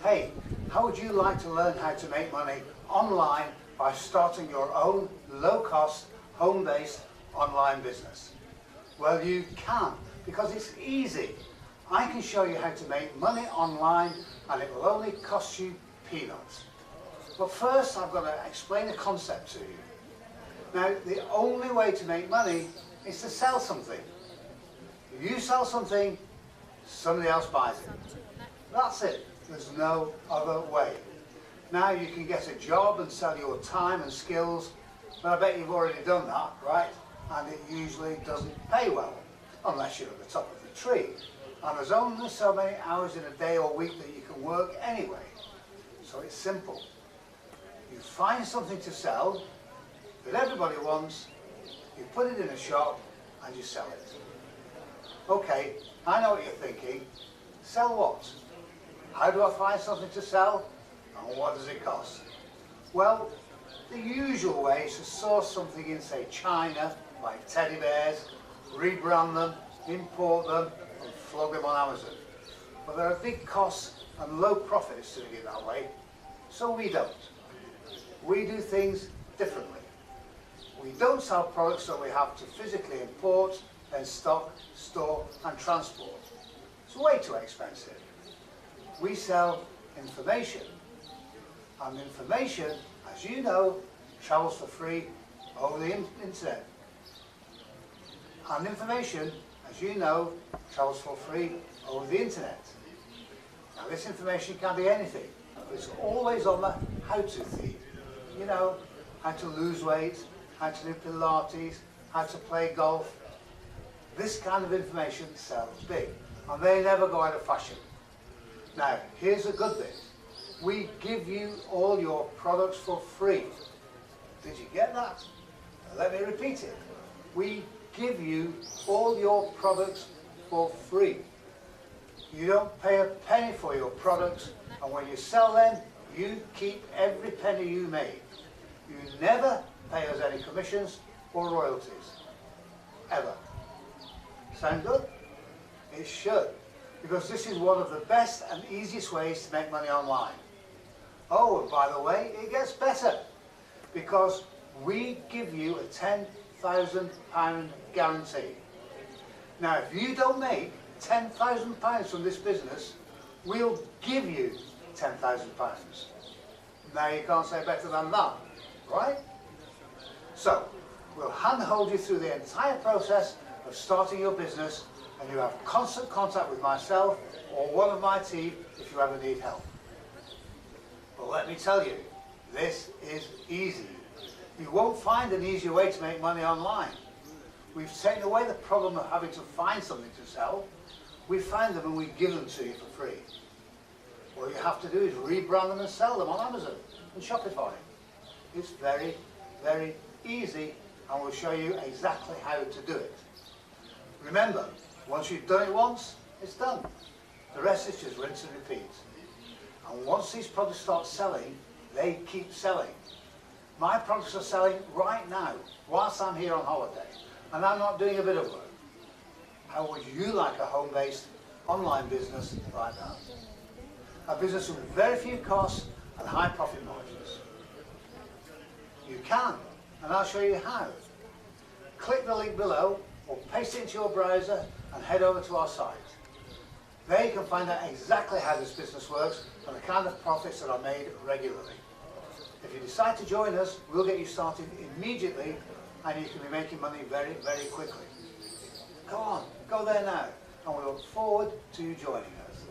Hey, how would you like to learn how to make money online by starting your own low-cost, home-based online business? Well, you can, because it's easy. I can show you how to make money online, and it will only cost you peanuts. But first, I've got to explain a concept to you. Now, the only way to make money is to sell something. If you sell something, somebody else buys it. That's it. There's no other way. Now, you can get a job and sell your time and skills, but I bet you've already done that, right? And it usually doesn't pay well, unless you're at the top of the tree. And there's only so many hours in a day or week that you can work anyway. So it's simple. You find something to sell that everybody wants, you put it in a shop, and you sell it. Okay, I know what you're thinking. Sell what? How do I find something to sell? And what does it cost? Well, the usual way is to source something in, say, China, like teddy bears, rebrand them, import them, and flog them on Amazon. But there are big costs and low profits doing it that way, so we don't. We do things differently. We don't sell products that we have to physically import, then stock, store, and transport. It's way too expensive. We sell information. And information, as you know, travels for free over the internet. And information, as you know, travels for free over the internet. Now, this information can be anything, but it's always on the how-to theme. You know, how to lose weight, how to do Pilates, how to play golf. This kind of information sells big, and they never go out of fashion. Now, here's a good bit. We give you all your products for free. Did you get that? Let me repeat it. We give you all your products for free. You don't pay a penny for your products, and when you sell them, you keep every penny you make. You never pay us any commissions or royalties. Ever. Sound good? It should, because this is one of the best and easiest ways to make money online. Oh, and by the way, it gets better, because we give you a £10,000 guarantee. Now, if you don't make £10,000 from this business, we'll give you £10,000. Now, you can't say better than that, right? So, we'll handhold you through the entire process of starting your business, and you have constant contact with myself or one of my team if you ever need help. But let me tell you, this is easy. You won't find an easier way to make money online. We've taken away the problem of having to find something to sell. We find them and we give them to you for free. All you have to do is rebrand them and sell them on Amazon and Shopify. It's very, very easy, and we'll show you exactly how to do it. Remember, once you've done it once, it's done. The rest is just rinse and repeat. And once these products start selling, they keep selling. My products are selling right now, whilst I'm here on holiday, and I'm not doing a bit of work. How would you like a home-based online business like that? A business with very few costs and high profit margins. You can, and I'll show you how. Click the link below, or paste it into your browser and head over to our site. There you can find out exactly how this business works and the kind of profits that are made regularly. If you decide to join us, we'll get you started immediately, and you can be making money very, very quickly. Go on, go there now, and we look forward to you joining us.